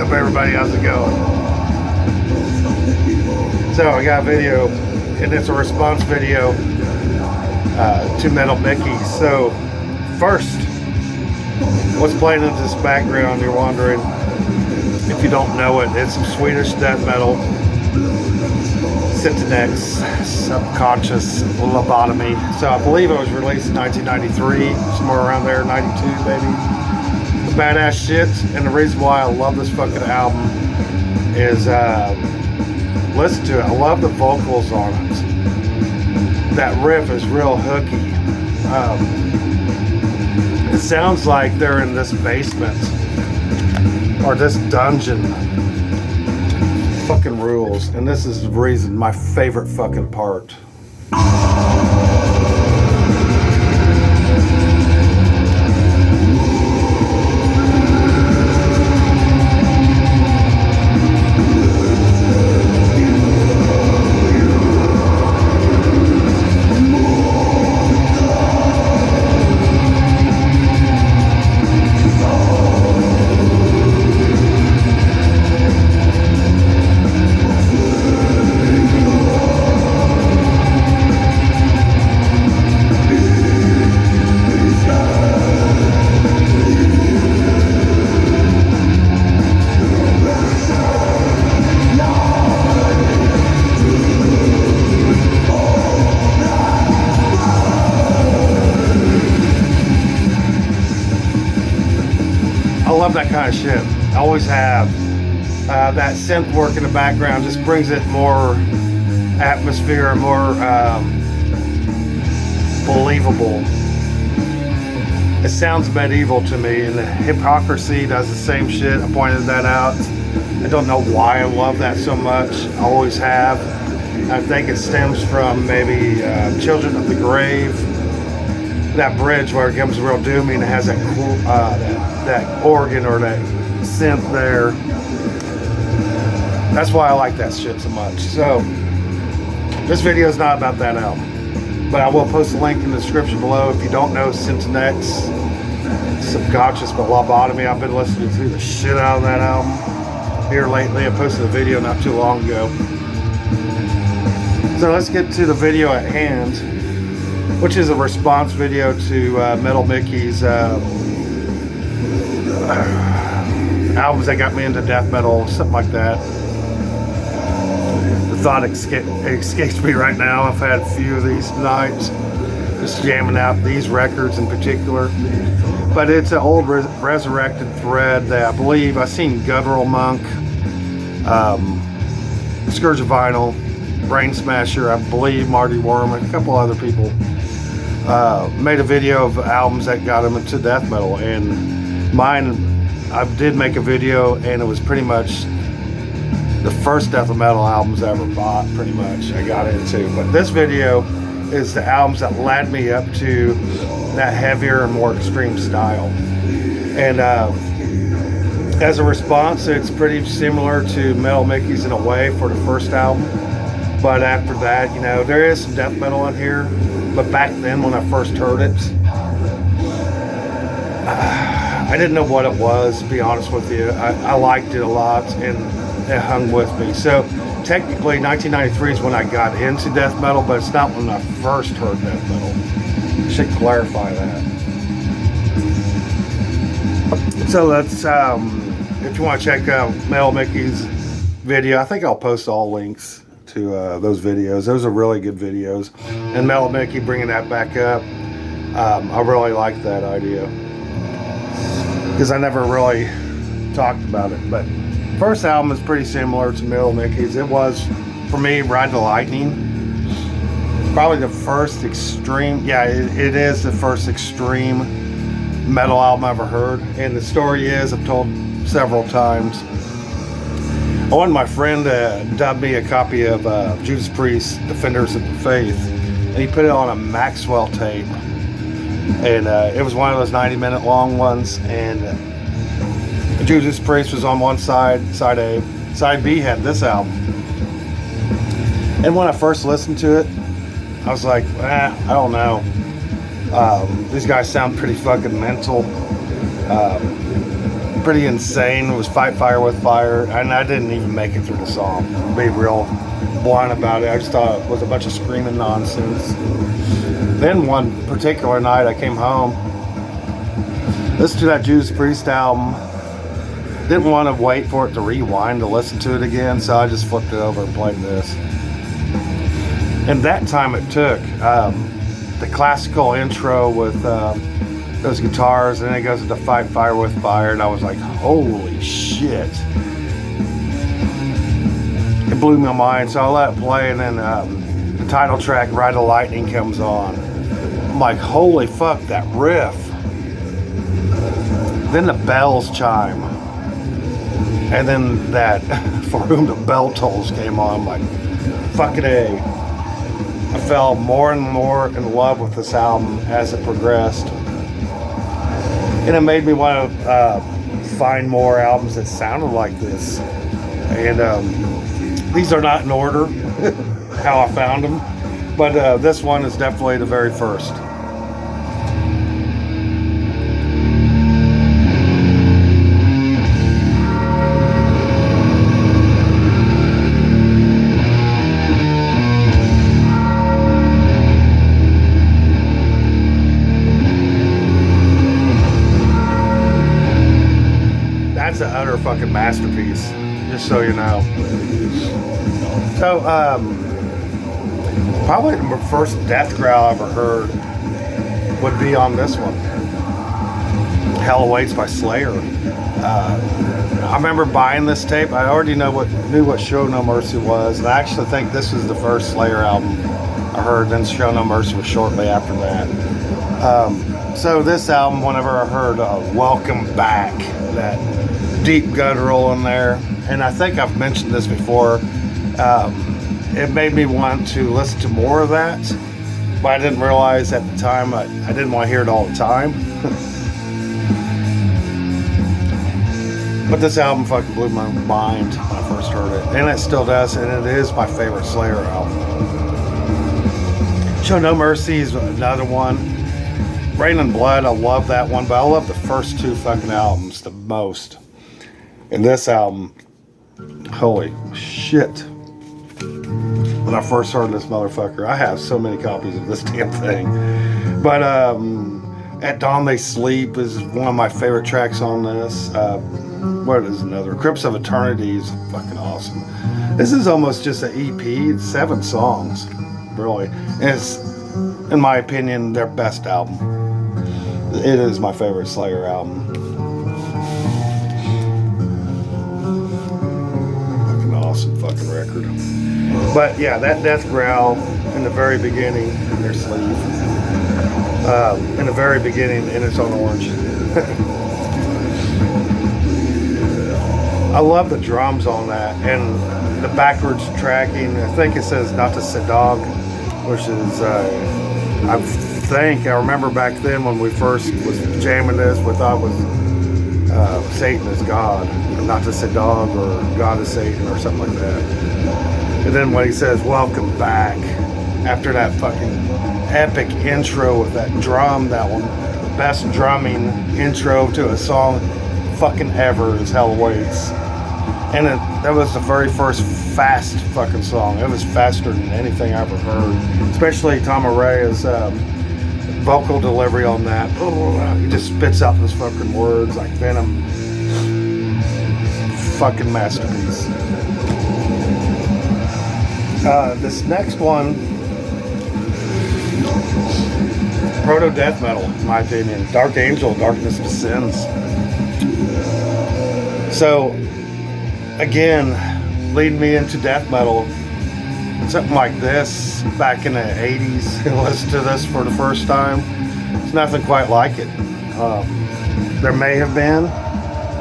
Everybody, how's it going? So I got a video, and it's a response video to Metal Mickey. So first, what's playing in this background, you're wondering, if you don't know it, it's some Swedish death metal. Syntax, Subconscious Lobotomy. So I believe it was released in 1993, somewhere around there, 92 maybe. Badass shit, and the reason why I love this fucking album is listen to it. I love the vocals on it. That riff is real hooky. It sounds like they're in this basement or this dungeon. Fucking rules, and this is the reason, my favorite fucking part. I love that kind of shit. I always have. That synth work in the background just brings it more atmosphere, more believable. It sounds medieval to me, and the Hypocrisy does the same shit. I pointed that out. I don't know why I love that so much. I always have. I think it stems from maybe Children of the Grave. That bridge where it becomes real doomy and it has that cool, that organ or that synth there. That's why I like that shit so much. So this video is not about that album, but I will post a link in the description below. If you don't know Syntax, Subconscious Lobotomy, I've been listening to the shit out of that album here lately. I posted a video not too long ago. So let's get to the video at hand, which is a response video to Metal Mickey's albums that got me into death metal, something like that. The thought escapes me right now. I've had a few of these nights, just jamming out these records in particular. But it's an old resurrected thread that I believe I've seen Guttural Monk, Scourge of Vinyl, Brain Smasher, I believe Marty Worm, and a couple other people made a video of albums that got them into death metal, and mine, I did make a video, and it was pretty much the first death metal albums I ever bought, pretty much, I got into. But this video is the albums that led me up to that heavier and more extreme style. And as a response, it's pretty similar to Metal Mickey's in a way for the first album. But after that, you know, there is some death metal in here. But back then when I first heard it, I didn't know what it was, to be honest with you. I liked it a lot, and it hung with me. So technically 1993 is when I got into death metal, but it's not when I first heard death metal. I should clarify that. So that's, if you want to check out Metal Mickey's video, I think I'll post all links to those videos. Those are really good videos. And Metal Mickey bringing that back up, I really like that idea, because I never really talked about it. But first album is pretty similar to Metal Mickey's. It was, for me, Ride the Lightning. Probably the first extreme, yeah, it is the first extreme metal album I ever heard. And the story is, I've told several times, I wanted my friend to dub me a copy of Judas Priest's Defenders of the Faith, and he put it on a Maxwell tape, and it was one of those 90-minute long ones, and Judas Priest was on one side, side A. Side B had this album. And when I first listened to it, I was like, I don't know. These guys sound pretty fucking mental. Pretty insane. It was Fight Fire with Fire, and I didn't even make it through the song. Be real blunt about it. I just thought it was a bunch of screaming nonsense. Then one particular night I came home, listened to that Judas Priest album, didn't want to wait for it to rewind to listen to it again, so I just flipped it over and played this. And that time it took the classical intro with those guitars, and then it goes into Fight Fire with Fire, and I was like, holy shit. It blew my mind, so I let it play, and then the title track, Ride the Lightning, comes on. I'm like, holy fuck, that riff. Then the bells chime, and then that For Whom the Bell Tolls came on. I'm like, fucking A. I fell more and more in love with this album as it progressed. And it made me want to find more albums that sounded like this. And these are not in order, how I found them. But this one is definitely the very first. That's an utter fucking masterpiece, just so you know. So, probably the first death growl I ever heard would be on this one, Hell Awaits by Slayer. I remember buying this tape. I already knew what Show No Mercy was, and I actually think this was the first Slayer album I heard, then Show No Mercy was shortly after that. So this album, whenever I heard Welcome Back, that deep guttural in there, and I think I've mentioned this before, it made me want to listen to more of that, but I didn't realize at the time I didn't want to hear it all the time. But this album fucking blew my mind when I first heard it, and it still does, and it is my favorite Slayer album. Show No Mercy is another one. Rain and Blood, I love that one, but I love the first two fucking albums the most. And this album, holy shit. When I first heard this motherfucker, I have so many copies of this damn thing. But At Dawn They Sleep is one of my favorite tracks on this. What is another? Crypts of Eternity is fucking awesome. This is almost just an EP. It's 7 songs, really. And it's, in my opinion, their best album. It is my favorite Slayer album. Awesome fucking record. But yeah, that death growl in the very beginning in their sleeve, in the very beginning, and it's on orange. I love the drums on that, and the backwards tracking. I think it says Not to Sit Dog, which is I remember back then when we first was jamming this, we thought it was Satan is God, Not to Say Dog, or God is Satan, or something like that. And then when he says welcome back, after that fucking epic intro with that drum. That one, the best drumming intro to a song fucking ever is Hell Awaits. And that was the very first fast fucking song. It was faster than anything I ever heard. Especially Tom Aray's vocal delivery on that. He just spits out those fucking words like venom. Fucking masterpiece. This next one, proto death metal, in my opinion. Dark Angel, Darkness Descends. So, again, leading me into death metal. Something like this back in the 80s. Listen to this for the first time. It's nothing quite like it. There may have been,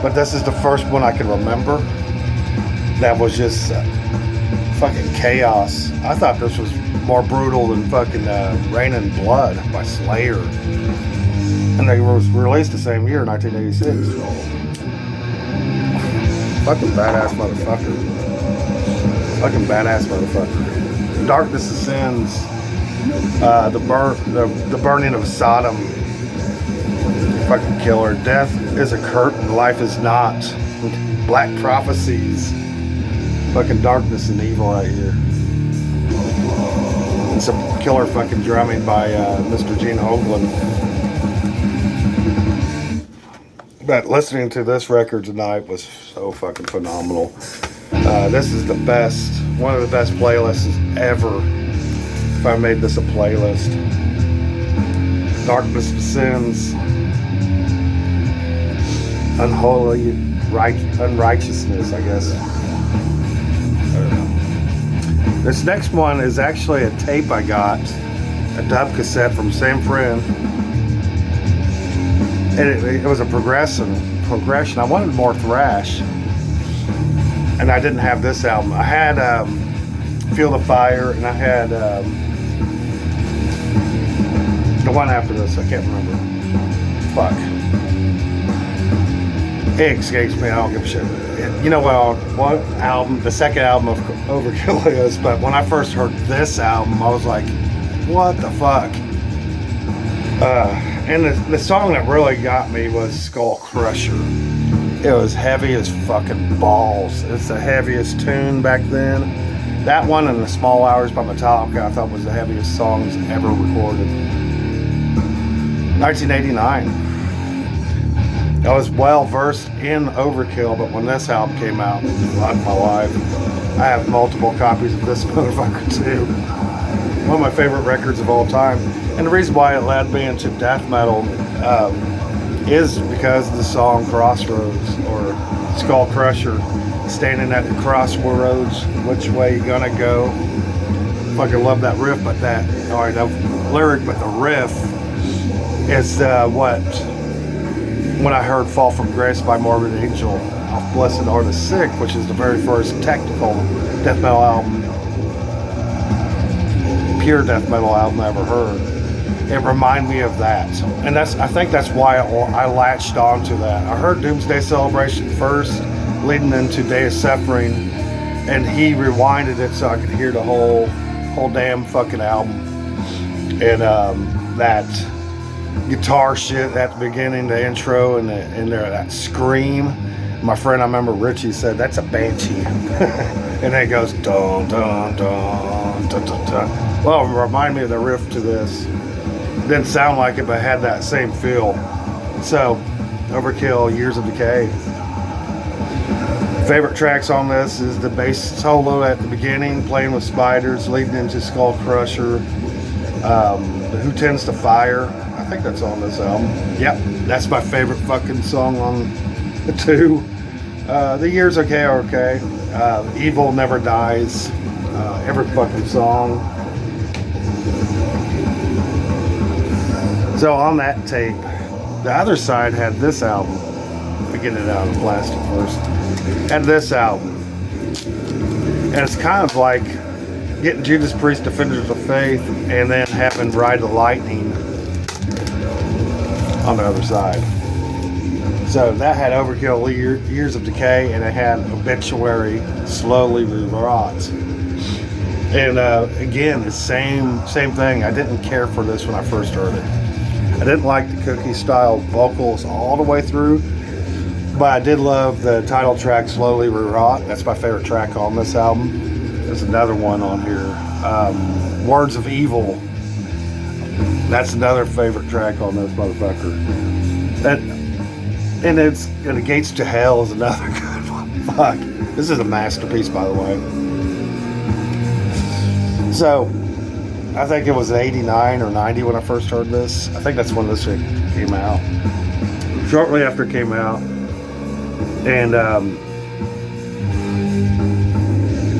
but this is the first one I can remember that was just fucking chaos. I thought this was more brutal than fucking Rain and Blood by Slayer. And they was released the same year, 1986. Fucking badass motherfucker. Fucking badass motherfucker. Darkness Descends. The burning of Sodom. Fucking killer. Death is a curtain. Life is not. Black Prophecies. Fucking darkness and evil right here. And some killer fucking drumming by Mr. Gene Hoglan. But listening to this record tonight was so fucking phenomenal. This is the best, one of the best playlists ever. If I made this a playlist. Darkness Descends. Unholy unrighteousness, I guess. I don't know. This next one is actually a tape I got, a dub cassette from same friend. And it was a progression. I wanted more thrash, and I didn't have this album. I had Feel the Fire, and I had the one after this. I can't remember. Fuck. It escapes me. I don't give a shit. You know what album? The second album of Overkill is. But when I first heard this album, I was like, "What the fuck?" And the song that really got me was Skull Crusher. It was heavy as fucking balls. It's the heaviest tune back then. That one and The Small Hours by Metallica I thought was the heaviest songs ever recorded. 1989. I was well versed in Overkill, but when this album came out, fuck my life. I have multiple copies of this motherfucker too. One of my favorite records of all time. And the reason why it led me into death metal is because of the song Crossroads, or Skull Crusher, standing at the crossroads, which way you gonna go. Fucking love that riff, but the lyric, but the riff is when I heard Fall From Grace by Morbid Angel off Blessed Are the Sick, which is the very first technical death metal album, pure death metal album I ever heard. It reminded me of that, and I think that's why I latched on to that. I heard Doomsday Celebration first, leading into Day of Suffering, and he rewinded it so I could hear the whole damn fucking album. And that guitar shit at the beginning, the intro, and that scream. My friend, I remember Richie said, "That's a banshee," and then it goes dun dun dun dun dun dun. Well, it reminded me of the riff to this. It didn't sound like it, but it had that same feel. So, Overkill, Years of Decay. Favorite tracks on this is the bass solo at the beginning, Playing with Spiders, leading into Skull Crusher. Who Tends to Fire. I think that's on this album. Yep, that's my favorite fucking song on the two. The Years Okay are okay. Evil Never Dies. Every fucking song. So on that tape, the other side had this album. Let me get it out of plastic first. Had this album. And it's kind of like getting Judas Priest Defenders of Faith and then having Ride the Lightning on the other side. So that had Overkill, Years of Decay, and it had Obituary, Slowly We Rot. And again, the same thing. I didn't care for this when I first heard it. I didn't like the Cookie style vocals all the way through, but I did love the title track, Slowly Rewrought. That's my favorite track on this album. There's another one on here, Words of Evil. That's another favorite track on this motherfucker. And the Gates to Hell is another good one. Fuck. This is a masterpiece, by the way. So, I think it was 89 or 90 when I first heard this. I think that's when this came out. Shortly after it came out. And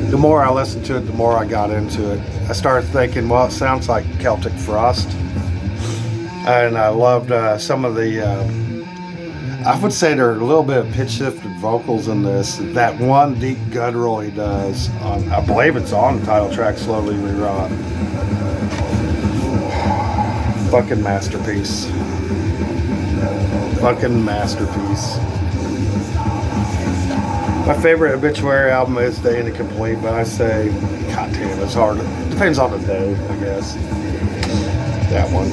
the more I listened to it, the more I got into it. I started thinking, well, it sounds like Celtic Frost. And I loved some of the, I would say there are a little bit of pitch shifted vocals in this. That one deep guttural he does, I believe it's on the title track, Slowly Rewrought. Fucking masterpiece. Fucking masterpiece. My favorite Obituary album is Day and the Complete, but I say, god damn, it's hard. It depends on the day, I guess. That one.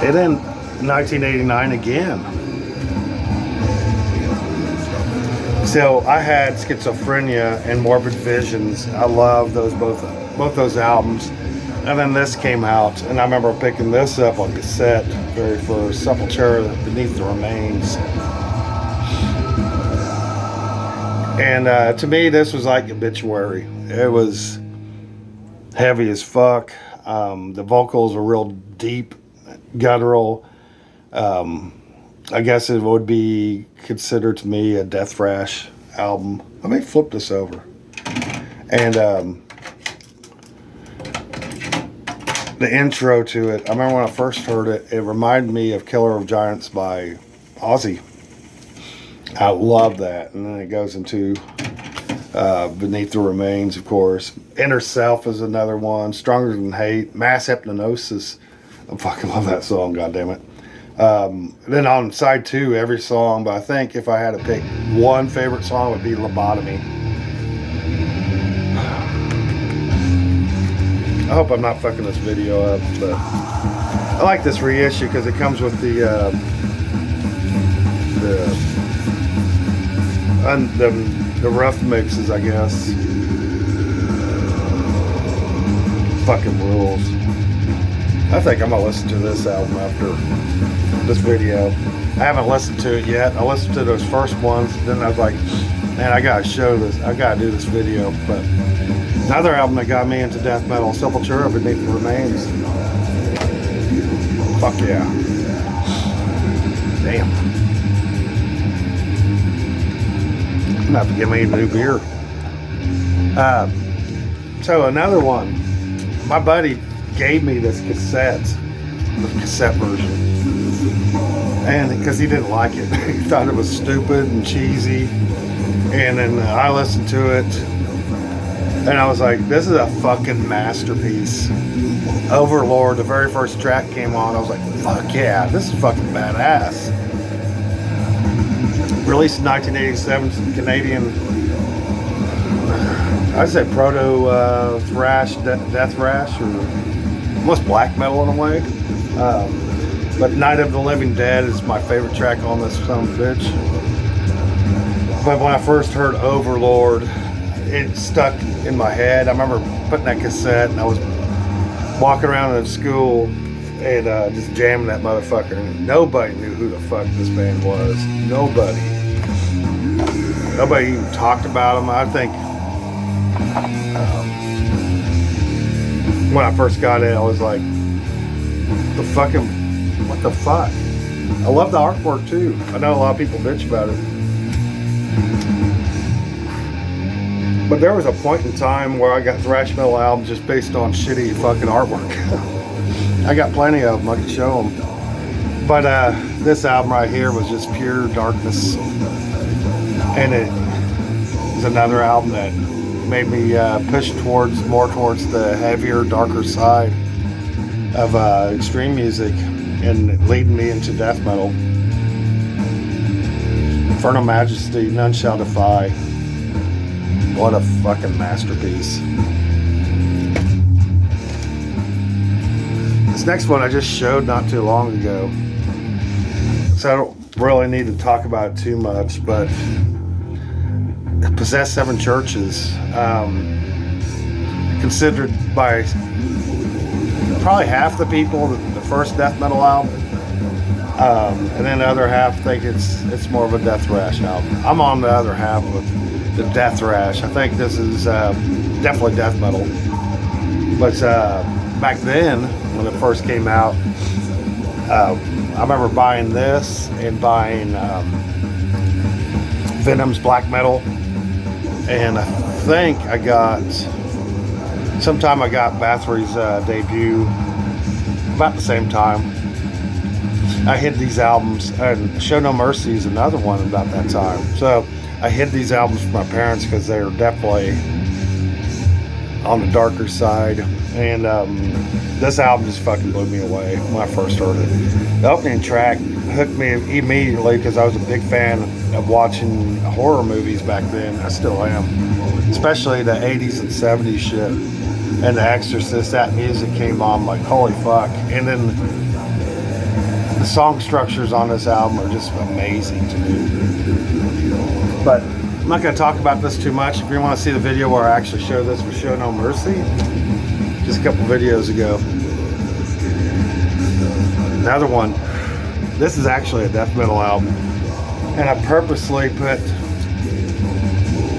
And then 1989 again. So I had Schizophrenia and Morbid Visions. I love those both those albums. And then this came out, and I remember picking this up on cassette very first, Sepultura, Beneath the Remains. And to me, this was like Obituary. It was heavy as fuck. The vocals were real deep, guttural. I guess it would be considered to me a death thrash album. Let me flip this over. And the intro to it, I remember when I first heard it, it reminded me of Killer of Giants by Ozzy. I love that. And then it goes into Beneath the Remains, of course. Inner Self is another one. Stronger Than Hate. Mass Hypnosis. I fucking love that song, goddammit. Then on side 2, every song, but I think if I had to pick one favorite song, it would be Lobotomy. I hope I'm not fucking this video up, but I like this reissue because it comes with the rough mixes, I guess. Fucking rules. I think I'm gonna listen to this album after this video. I haven't listened to it yet. I listened to those first ones, then I was like, man, I gotta show this. I gotta do this video. But another album that got me into death metal, Sepultura, Beneath the Remains. Fuck yeah. Damn. I'm gonna have to get me a new beer. So another one. My buddy gave me this cassette, the cassette version. And because he didn't like it. He thought it was stupid and cheesy. And then I listened to it. And I was like, this is a fucking masterpiece. Overlord, the very first track came on. I was like, fuck yeah, this is fucking badass. Released in 1987, some Canadian, I'd say proto thrash, death thrash, or almost black metal in a way. But Night of the Living Dead is my favorite track on this son of a bitch. But when I first heard Overlord, it stuck in my head. I remember putting that cassette and I was walking around in school and just jamming that motherfucker. And nobody knew who the fuck this band was. Nobody even talked about them. I think when I first got in, I was like, what the fuck? I love the artwork too. I know a lot of people bitch about it. But there was a point in time where I got thrash metal albums just based on shitty fucking artwork. I got plenty of them, I can show them. But this album right here was just pure darkness. And it was another album that made me push more towards the heavier, darker side of extreme music and leading me into death metal. Infernal Majesty, None Shall Defy. What a fucking masterpiece. This next one I just showed not too long ago, so I don't really need to talk about it too much, but Possessed Seven Churches, considered by probably half the people the first death metal album, and then the other half think it's more of a death thrash album. I'm on the other half with the death thrash. I think this is definitely death metal, but back then when it first came out, I remember buying this and buying Venom's black metal, and I think I got Bathory's debut about the same time. I hid these albums, and Show No Mercy is another one about that time. So I hid these albums from my parents because they were definitely on the darker side. And this album just fucking blew me away when I first heard it. The opening track hooked me immediately because I was a big fan of watching horror movies back then. I still am, especially the 80s and 70s shit. And The Exorcist, that music came on, like, holy fuck. And then the song structures on this album are just amazing to me. But I'm not going to talk about this too much. If you want to see the video where I actually show this for Show No Mercy, just a couple videos ago. Another one, this is actually a death metal album, and I purposely put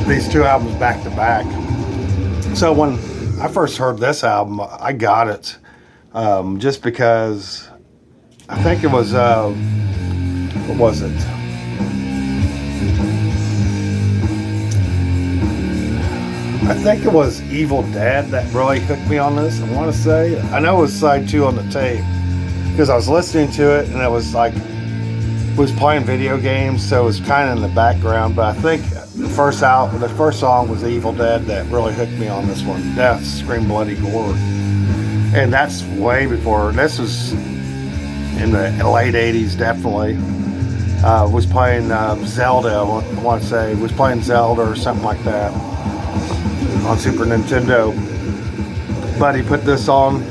these two albums back to back. So when I first heard this album, I got it just because I think it was, what was it? I think it was Evil Dead that really hooked me on this, I want to say. I know it was side 2 on the tape because I was listening to it and it was like, was playing video games, so it was kind of in the background. But I think the first song was Evil Dead that really hooked me on this one. Death, Scream, Bloody Gore. And that's way before, this was in the late 80s, definitely. Was playing Zelda, I want to say. Was playing Zelda or something like that on Super Nintendo. But he put this on,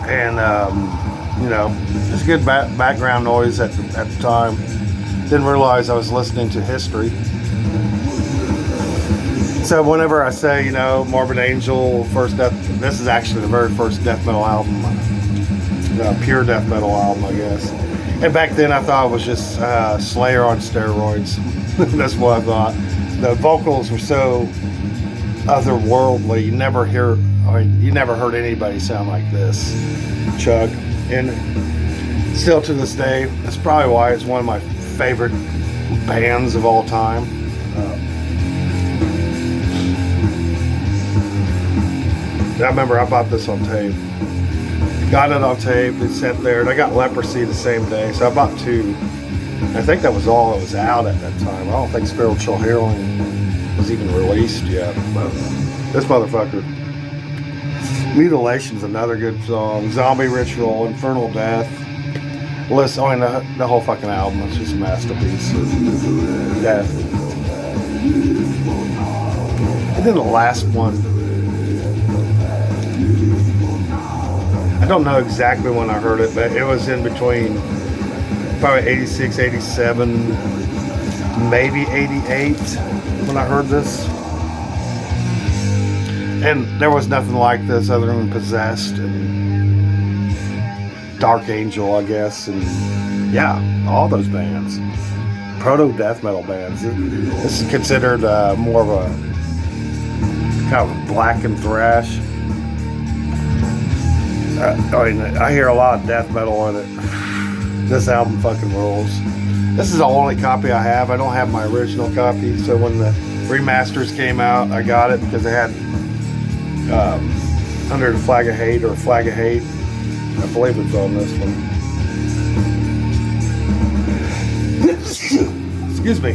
and you know, just good background noise at the time. Didn't realize I was listening to history. So whenever I say, you know, Morbid Angel, this is actually the very first death metal album, pure death metal album, I guess. And back then I thought it was just Slayer on steroids. That's what I thought. The vocals were so otherworldly. You never heard anybody sound like this, Chuck. And still to this day, that's probably why it's one of my favorite bands of all time. I remember I bought this on tape. Got it on tape, it sat there, and I got Leprosy the same day, so I bought 2. I think that was all that was out at that time. I don't think Spiritual Healing was even released yet, but this motherfucker. Mutilation's another good song. Zombie Ritual, Infernal Death. The whole fucking album is just a masterpiece. Death. And then the last one, I don't know exactly when I heard it, but it was in between probably 86, 87, maybe 88 when I heard this. And there was nothing like this other than Possessed and Dark Angel, I guess, and yeah, all those bands. Proto death metal bands. This is considered more of a kind of black and thrash. I hear a lot of death metal in it. This album fucking rules. This is the only copy I have. I don't have my original copy, so when the remasters came out, I got it because they had Under the Flag of Hate or Flag of Hate. I believe it's on this one. Excuse me.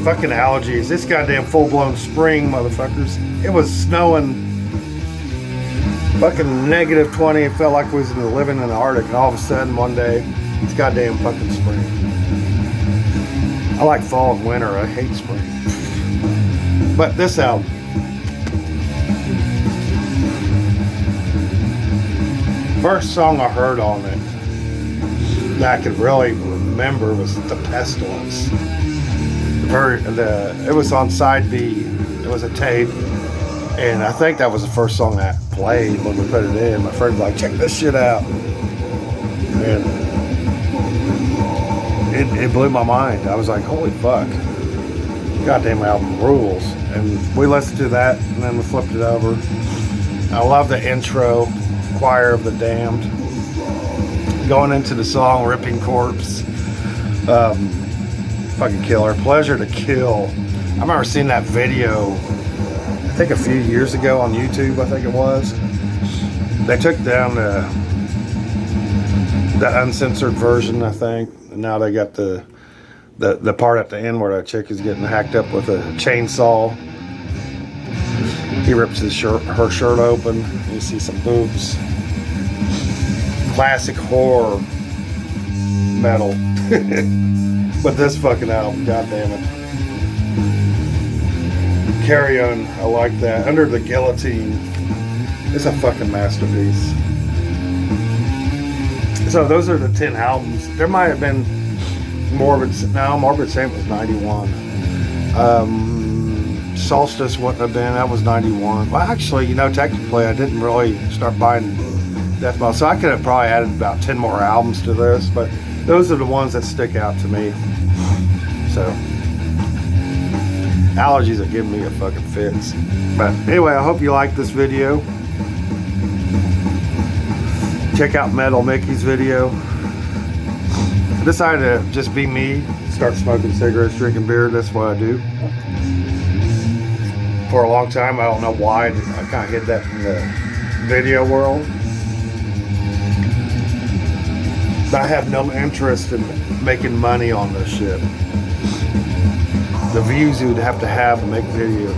Fucking allergies. This goddamn full-blown spring, motherfuckers. It was snowing fucking negative 20. It felt like we was living in the Arctic, and all of a sudden one day it's goddamn fucking spring. I like fall and winter. I hate spring. But this album, First song I heard on it that I could really remember was The Pestilence. It was on side B. It was a tape, and I think that was the first song that played when we put it in. My friend was like, check this shit out. And it blew my mind. I was like, holy fuck. Goddamn album rules. And we listened to that, and then we flipped it over. I love the intro, Choir of the Damned. Going into the song, Ripping Corpse. Fucking killer. Pleasure to Kill. I remember seeing that video, I think a few years ago on YouTube, I think it was. They took down the uncensored version, I think. And now they got the part at the end where that chick is getting hacked up with a chainsaw. He rips her shirt open. You see some boobs. Classic horror metal. But this fucking album, goddamn it. Carry On, I like that. Under the Guillotine. It's a fucking masterpiece. So those are the 10 albums. There might have been Morbid Saint was 91. Solstice wouldn't have been, that was 91. Well, actually, you know, technically I didn't really start buying death metal, so I could have probably added about 10 more albums to this, but those are the ones that stick out to me. So allergies are giving me a fucking fits. But anyway, I hope you like this video. Check out Metal Mickey's video. I decided to just be me, start smoking cigarettes, drinking beer. That's what I do. For a long time, I don't know why, I kind of hid that from the video world. But I have no interest in making money on this shit. The views you would have to make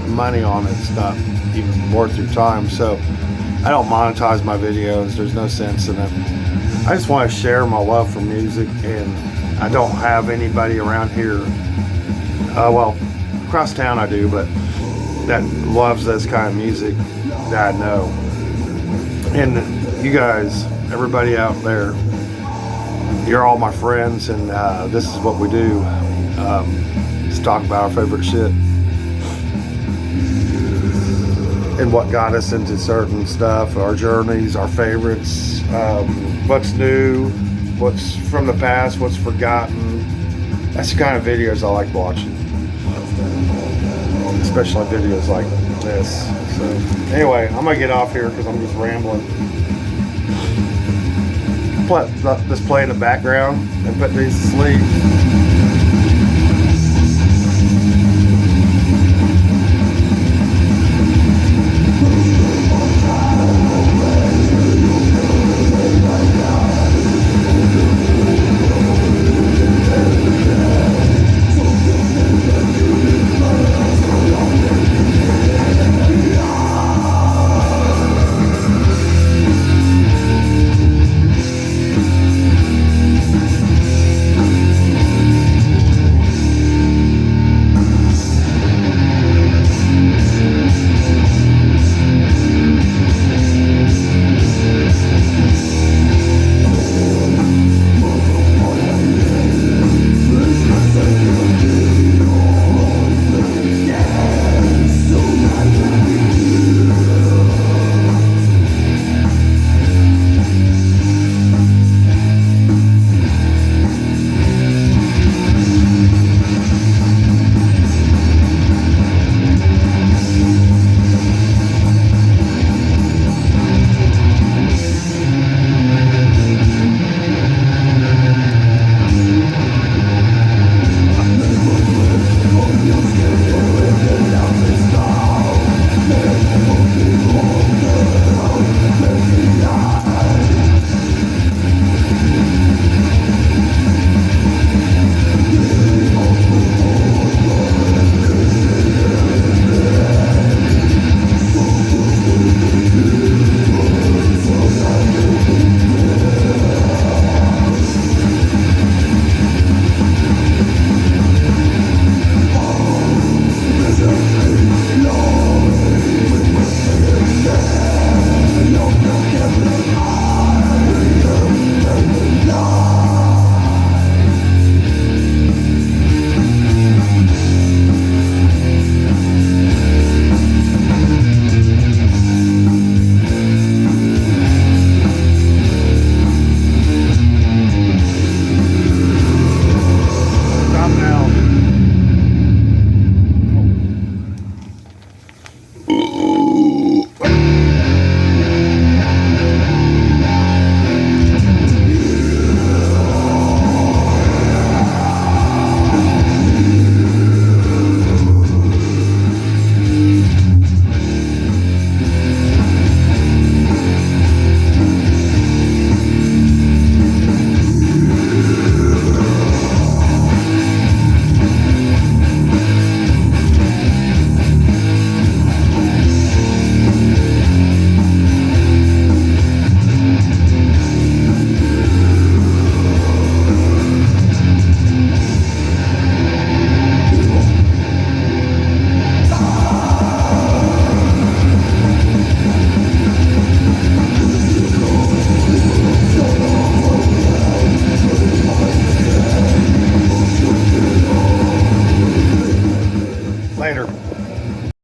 money on it's not even worth your time. So I don't monetize my videos. There's no sense in it. I just want to share my love for music, and I don't have anybody around here. Well, across town I do, but that loves this kind of music that I know. And you guys, everybody out there, you're all my friends, and this is what we do. Just talk about our favorite shit and what got us into certain stuff, our journeys, our favorites, what's new, what's from the past, what's forgotten. That's the kind of videos I like watching, especially videos like this. So anyway, I'm gonna get off here because I'm just rambling. Just play in the background and put these to sleep.